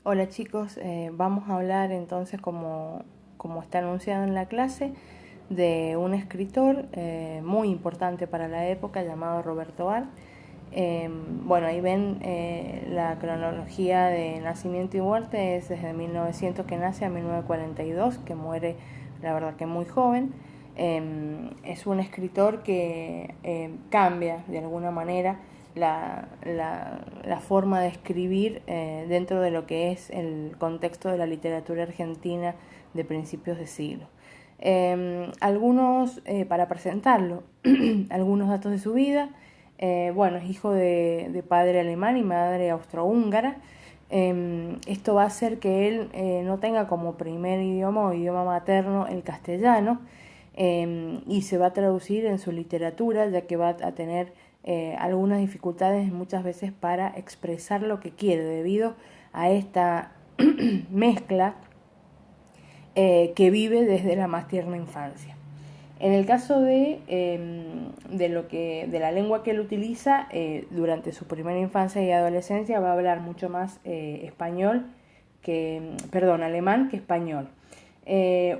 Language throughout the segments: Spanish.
Hola chicos, vamos a hablar entonces, como está anunciado en la clase, de un escritor muy importante para la época llamado Roberto Art. Bueno, ahí ven la cronología de nacimiento y muerte, es desde 1900 que nace a 1942, que muere la verdad que muy joven. Es un escritor que cambia de alguna manera la forma de escribir dentro de lo que es el contexto de la literatura argentina de principios de siglo. Para presentarlo, algunos datos de su vida. Bueno, es hijo de padre alemán y madre austrohúngara. Esto va a hacer que él no tenga como primer idioma o idioma materno el castellano, y se va a traducir en su literatura, ya que va a tener algunas dificultades muchas veces para expresar lo que quiere debido a esta mezcla que vive desde la más tierna infancia. En el caso de la lengua que él utiliza, durante su primera infancia y adolescencia va a hablar mucho más alemán que español.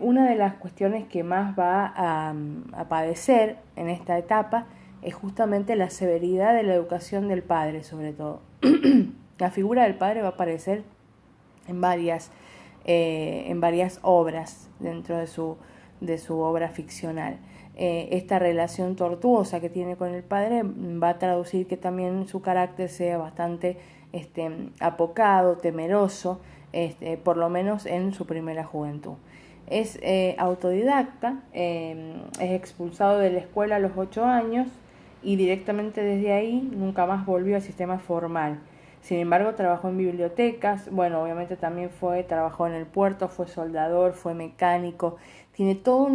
Una de las cuestiones que más va a padecer en esta etapa es justamente la severidad de la educación del padre, sobre todo. La figura del padre va a aparecer en varias obras dentro de su obra ficcional. Esta relación tortuosa que tiene con el padre va a traducir que también su carácter sea bastante apocado, temeroso, por lo menos en su primera juventud. Es autodidacta, es expulsado de la escuela a los 8 años y directamente desde ahí nunca más volvió al sistema formal. Sin embargo, trabajó en bibliotecas, bueno, obviamente también trabajó en el puerto, fue soldador, fue mecánico, tiene todo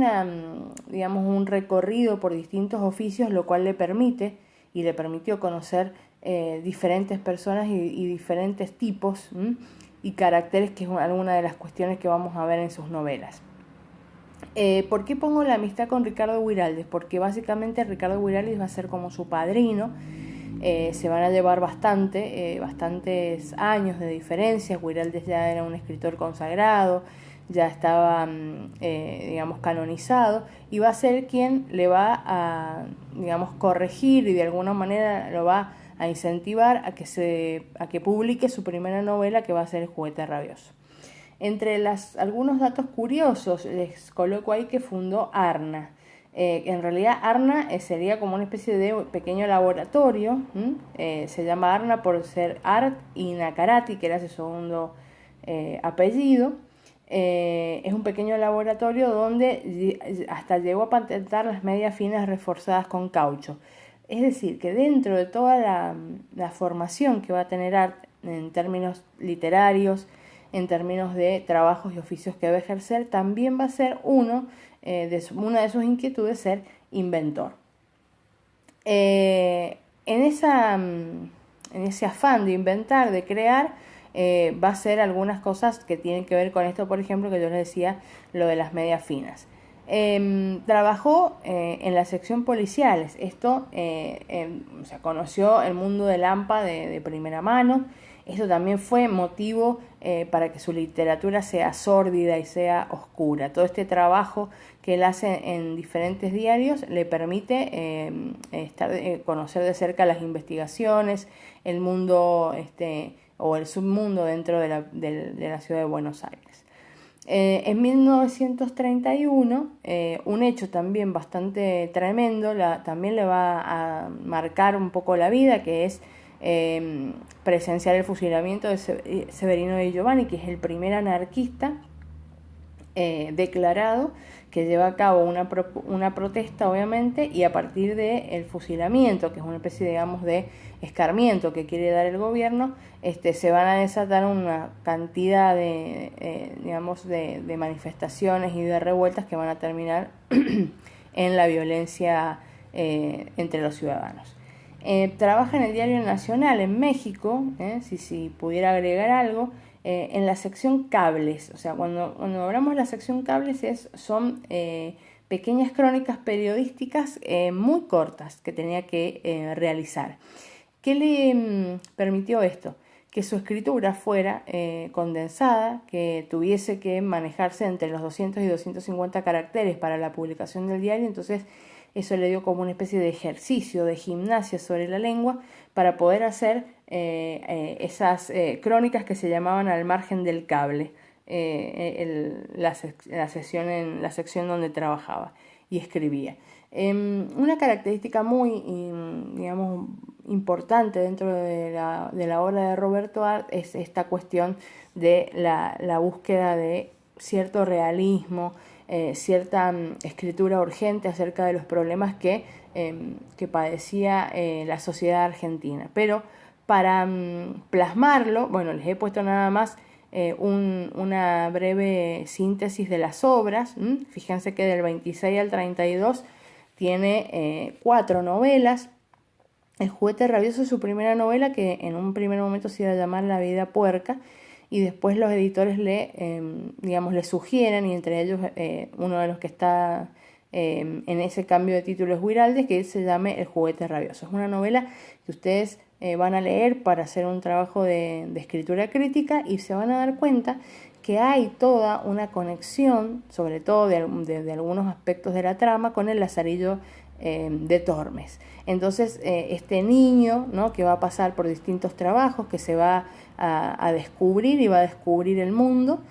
digamos, un recorrido por distintos oficios, lo cual le permitió conocer diferentes personas y diferentes tipos y caracteres, que es alguna de las cuestiones que vamos a ver en sus novelas. ¿Por qué pongo la amistad con Ricardo Guiraldes? Porque básicamente Ricardo Guiraldes va a ser como su padrino. Se van a llevar bastantes años de diferencia. Guiraldes ya era un escritor consagrado, ya estaba, digamos, canonizado, y va a ser quien le va a, digamos, corregir y de alguna manera lo va a incentivar a que publique su primera novela, que va a ser El juguete rabioso. Entre algunos datos curiosos les coloco ahí que fundó Arna. En realidad Arna sería como una especie de pequeño laboratorio. Se llama Arna por ser Art y Nacarati, que era su segundo apellido. Es un pequeño laboratorio donde hasta llegó a patentar las medias finas reforzadas con caucho. Es decir, que dentro de toda la formación que va a tener Art en términos literarios, en términos de trabajos y oficios que va a ejercer, también va a ser una de sus inquietudes ser inventor. En ese afán de inventar, de crear, va a ser algunas cosas que tienen que ver con esto, por ejemplo, que yo les decía, lo de las medias finas. Trabajó en la sección policiales. Esto, conoció el mundo del AMPA de primera mano. Esto también fue motivo para que su literatura sea sórdida y sea oscura. Todo este trabajo que él hace en diferentes diarios le permite conocer de cerca las investigaciones, el mundo o el submundo dentro de la ciudad de Buenos Aires. En 1931, un hecho también bastante tremendo, también le va a marcar un poco la vida, que es presenciar el fusilamiento de Severino Di Giovanni, que es el primer anarquista declarado, que lleva a cabo una protesta, obviamente, y a partir del fusilamiento, que es una especie, digamos, de escarmiento que quiere dar el gobierno, se van a desatar una cantidad de manifestaciones y de revueltas que van a terminar en la violencia entre los ciudadanos. Trabaja en el Diario Nacional en México, si pudiera agregar algo, en la sección cables. O sea, cuando hablamos de la sección cables son pequeñas crónicas periodísticas muy cortas que tenía que realizar. ¿Qué le permitió esto? que su escritura fuera condensada, que tuviese que manejarse entre los 200 y 250 caracteres para la publicación del diario. Entonces eso le dio como una especie de ejercicio, de gimnasia sobre la lengua para poder hacer esas crónicas que se llamaban Al margen del cable, la sección donde trabajaba y escribía. Una característica muy, digamos, importante dentro de la obra de Roberto Arlt es esta cuestión de la búsqueda de cierto realismo, cierta escritura urgente acerca de los problemas que padecía la sociedad argentina. Pero para plasmarlo, bueno, les he puesto nada más una breve síntesis de las obras. Fíjense que del 26 al 32 tiene 4 novelas. El juguete rabioso es su primera novela, que en un primer momento se iba a llamar La vida puerca, y después los editores le sugieren, y entre ellos uno de los que está en ese cambio de título es Guiraldes, que se llame El juguete rabioso. Es una novela que ustedes van a leer para hacer un trabajo de escritura crítica, y se van a dar cuenta que hay toda una conexión, sobre todo de algunos aspectos de la trama, con el Lazarillo de Tormes. Entonces este niño, ¿no?, que va a pasar por distintos trabajos, que se va a descubrir y va a descubrir el mundo,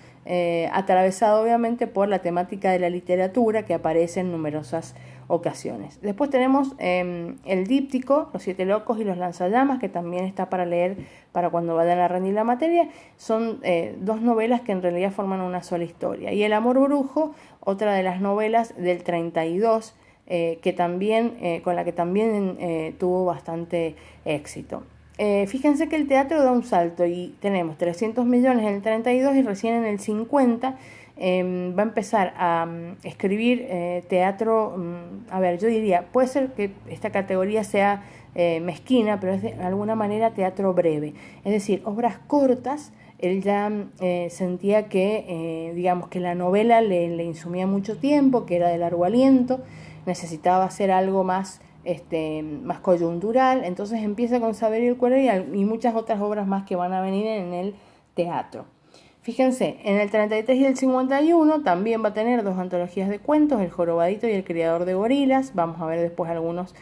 atravesado obviamente por la temática de la literatura que aparece en numerosas ocasiones. Después tenemos el díptico, Los siete locos y los lanzallamas, que también está para leer para cuando vayan a rendir la materia. Son 2 novelas que en realidad forman una sola historia. Y El amor brujo, otra de las novelas del 32, que también, con la que también tuvo bastante éxito. Fíjense que el teatro da un salto y tenemos 300 millones en el 32 y recién en el 50 va a empezar a escribir teatro. A ver, yo diría, puede ser que esta categoría sea mezquina, pero es de alguna manera teatro breve, es decir, obras cortas. Él ya sentía que, digamos, que la novela le insumía mucho tiempo, que era de largo aliento, necesitaba hacer algo más coyuntural. Entonces empieza con Saber y el Cuero y muchas otras obras más que van a venir en el teatro. Fíjense, en el 33 y el 51 también va a tener 2 antologías de cuentos, El jorobadito y El criador de gorilas. Vamos a ver después algunos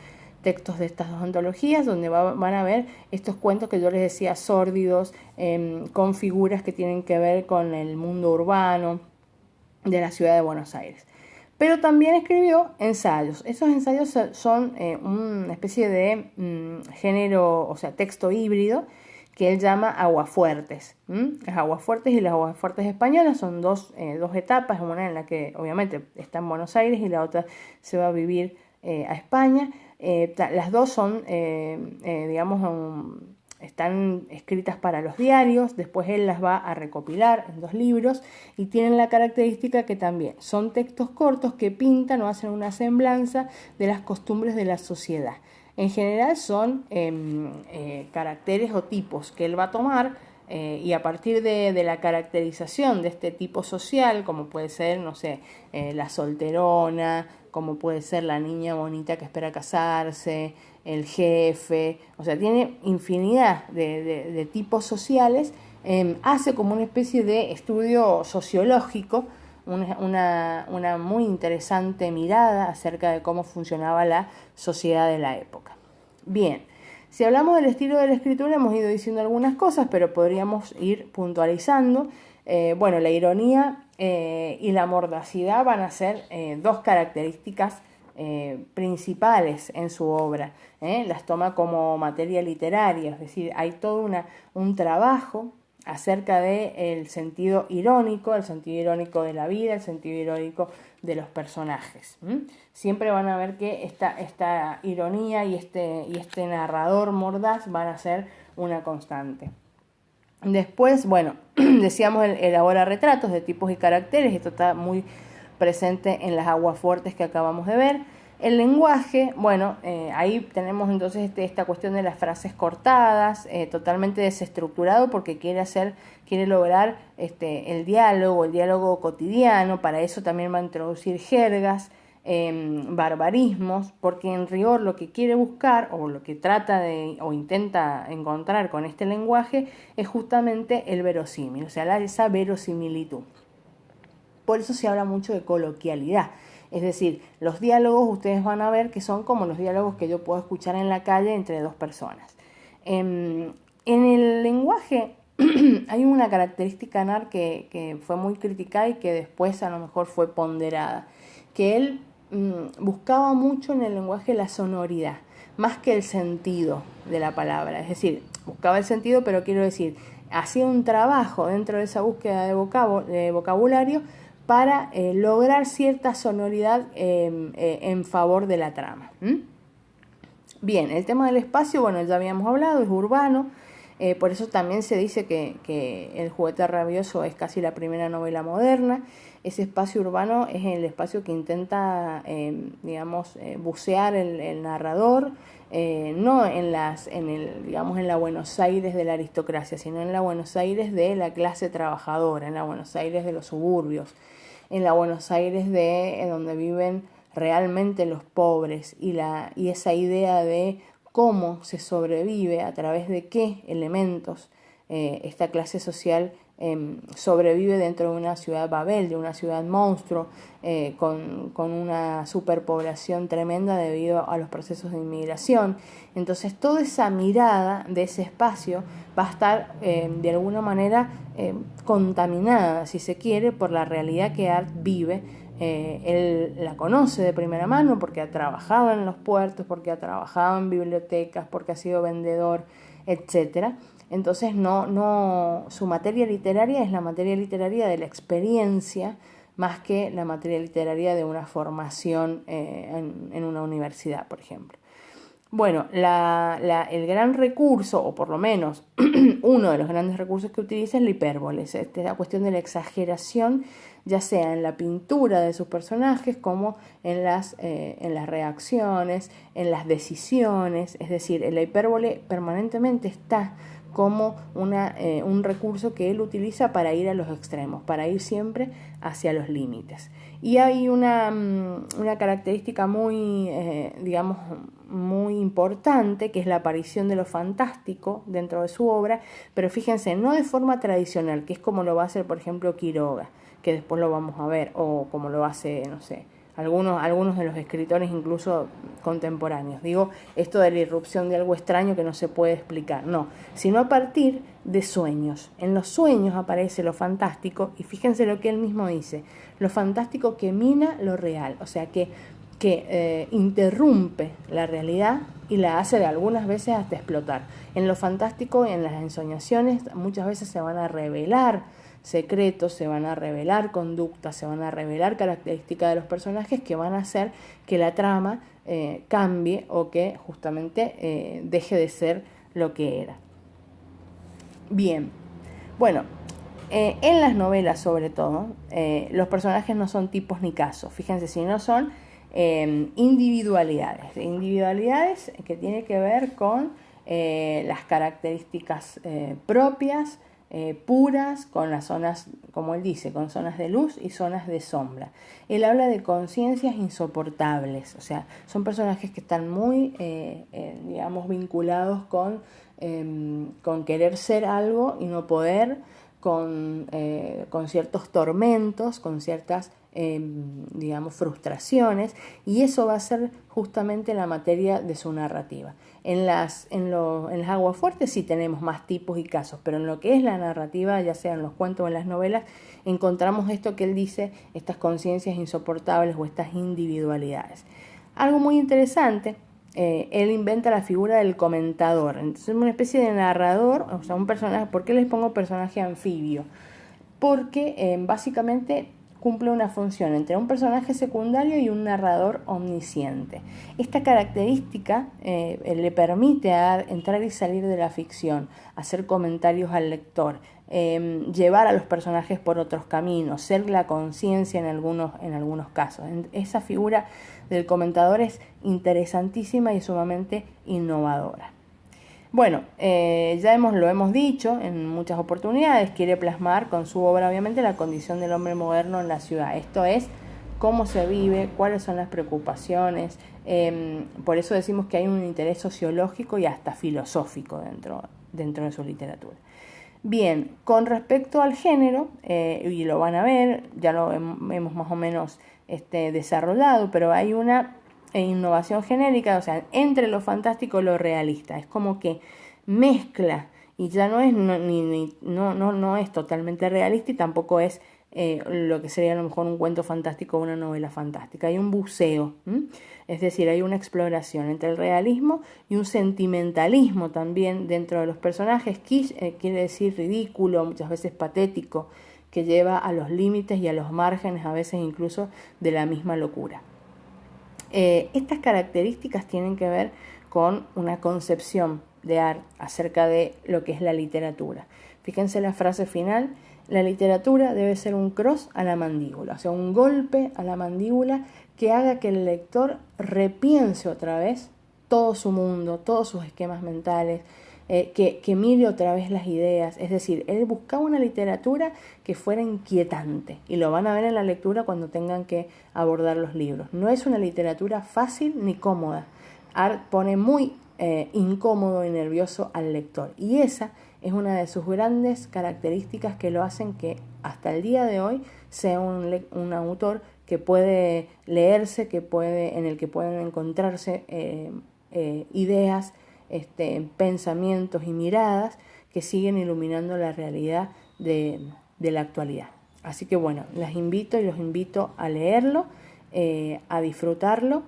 textos de estas 2 antologías, donde van a ver estos cuentos que yo les decía, sórdidos, con figuras que tienen que ver con el mundo urbano de la ciudad de Buenos Aires. Pero también escribió ensayos. Esos ensayos son una especie de género, o sea, texto híbrido, que él llama aguafuertes. Las aguafuertes y las aguafuertes españolas son dos etapas, una en la que obviamente está en Buenos Aires y la otra se va a vivir a España. Las dos son, están escritas para los diarios. Después él las va a recopilar en 2 libros y tienen la característica que también son textos cortos que pintan o hacen una semblanza de las costumbres de la sociedad. En general son caracteres o tipos que él va a tomar y a partir de la caracterización de este tipo social, como puede ser, no sé, la solterona, como puede ser la niña bonita que espera casarse, el jefe, o sea, tiene infinidad de tipos sociales, hace como una especie de estudio sociológico, una muy interesante mirada acerca de cómo funcionaba la sociedad de la época. Bien, si hablamos del estilo de la escritura hemos ido diciendo algunas cosas, pero podríamos ir puntualizando. La ironía y la mordacidad van a ser 2 características principales en su obra. Las toma como materia literaria, es decir, hay todo un trabajo acerca del sentido irónico, el sentido irónico de la vida, el sentido irónico de los personajes. Siempre van a ver que esta ironía y este narrador mordaz van a ser una constante. Después, decíamos elabora retratos de tipos y caracteres. Esto está muy presente en las aguafuertes que acabamos de ver. El lenguaje, ahí tenemos entonces esta cuestión de las frases cortadas, totalmente desestructurado porque quiere lograr el diálogo cotidiano. Para eso también va a introducir jergas, barbarismos, porque en rigor lo que quiere buscar o lo que trata o intenta encontrar con este lenguaje es justamente el verosímil, o sea, esa verosimilitud. Por eso se habla mucho de coloquialidad. Es decir, los diálogos ustedes van a ver que son como los diálogos que yo puedo escuchar en la calle entre dos personas. En el lenguaje hay una característica NAR que fue muy criticada y que después a lo mejor fue ponderada, que él buscaba mucho en el lenguaje la sonoridad, más que el sentido de la palabra. Es decir, buscaba el sentido, pero quiero decir, hacía un trabajo dentro de esa búsqueda de vocabulario para lograr cierta sonoridad en favor de la trama. Bien, el tema del espacio, bueno, ya habíamos hablado, es urbano, por eso también se dice que El juguete rabioso es casi la primera novela moderna. Ese espacio urbano es el espacio que intenta, bucear el narrador, no en la Buenos Aires de la aristocracia, sino en la Buenos Aires de la clase trabajadora, en la Buenos Aires de los suburbios, en la Buenos Aires de donde viven realmente los pobres, y esa idea de cómo se sobrevive, a través de qué elementos esta clase social sobrevive dentro de una ciudad Babel, de una ciudad monstruo, con una superpoblación tremenda debido a los procesos de inmigración. Entonces toda esa mirada de ese espacio va a estar de alguna manera contaminada, si se quiere, por la realidad que Art vive. Él la conoce de primera mano porque ha trabajado en los puertos, porque ha trabajado en bibliotecas, porque ha sido vendedor, etcétera. Entonces su materia literaria es la materia literaria de la experiencia, más que la materia literaria de una formación en una universidad, por ejemplo. Bueno, el gran recurso, o por lo menos uno de los grandes recursos que utiliza, es la hipérbole, es la cuestión de la exageración, ya sea en la pintura de sus personajes como en las reacciones, en las decisiones. Es decir, la hipérbole permanentemente está como un recurso que él utiliza para ir a los extremos, para ir siempre hacia los límites. Y hay una característica muy importante, que es la aparición de lo fantástico dentro de su obra, pero fíjense, no de forma tradicional, que es como lo va a hacer, por ejemplo, Quiroga, que después lo vamos a ver, o como lo hace, no sé, algunos de los escritores incluso contemporáneos. Digo, esto de la irrupción de algo extraño que no se puede explicar, no, sino a partir de sueños. En los sueños aparece lo fantástico, y fíjense lo que él mismo dice, lo fantástico que mina lo real, o sea, que interrumpe la realidad y la hace de algunas veces hasta explotar. En lo fantástico, en las ensoñaciones, muchas veces se van a revelar secretos, se van a revelar conductas, se van a revelar características de los personajes que van a hacer que la trama cambie, o que justamente deje de ser lo que era. Bien, bueno, en las novelas sobre todo, los personajes no son tipos ni casos, fíjense, sino son individualidades que tienen que ver con las características propias, puras, con las zonas, como él dice, con zonas de luz y zonas de sombra. Él habla de conciencias insoportables, o sea, son personajes que están muy, vinculados con querer ser algo y no poder, con ciertos tormentos, con ciertas frustraciones, y eso va a ser justamente la materia de su narrativa. En las aguafuertes sí tenemos más tipos y casos, pero en lo que es la narrativa, ya sea en los cuentos o en las novelas, encontramos esto que él dice, estas conciencias insoportables o estas individualidades. Algo muy interesante, él inventa la figura del comentador, entonces es una especie de narrador, o sea, un personaje. ¿Por qué les pongo personaje anfibio? Porque básicamente cumple una función entre un personaje secundario y un narrador omnisciente. Esta característica le permite entrar y salir de la ficción, hacer comentarios al lector, llevar a los personajes por otros caminos, ser la conciencia en algunos casos. Esa figura del comentador es interesantísima y sumamente innovadora. Bueno, lo hemos dicho en muchas oportunidades, quiere plasmar con su obra obviamente la condición del hombre moderno en la ciudad. Esto es cómo se vive, cuáles son las preocupaciones. Por eso decimos que hay un interés sociológico y hasta filosófico dentro de su literatura. Bien, con respecto al género, y lo van a ver, ya lo hemos más o menos desarrollado, pero hay una innovación genérica, o sea, entre lo fantástico y lo realista. Es como que mezcla, y ya no es totalmente realista y tampoco es lo que sería a lo mejor un cuento fantástico o una novela fantástica. Hay un buceo, es decir, hay una exploración entre el realismo y un sentimentalismo también dentro de los personajes. Kitsch quiere decir ridículo, muchas veces patético, que lleva a los límites y a los márgenes, a veces incluso de la misma locura. Estas características tienen que ver con una concepción de arte acerca de lo que es la literatura. Fíjense la frase final: la literatura debe ser un cross a la mandíbula, o sea, un golpe a la mandíbula que haga que el lector repiense otra vez todo su mundo, todos sus esquemas mentales, que mire otra vez las ideas. Es decir, él buscaba una literatura que fuera inquietante, y lo van a ver en la lectura cuando tengan que abordar los libros. No es una literatura fácil ni cómoda. Art pone muy incómodo y nervioso al lector, y esa es una de sus grandes características que lo hacen que hasta el día de hoy sea un autor que puede leerse, en el que pueden encontrarse ideas, pensamientos y miradas que siguen iluminando la realidad de la actualidad. Así que bueno, los invito a leerlo, a disfrutarlo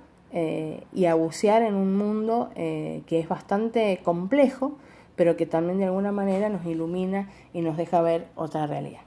y a bucear en un mundo que es bastante complejo, pero que también de alguna manera nos ilumina y nos deja ver otra realidad.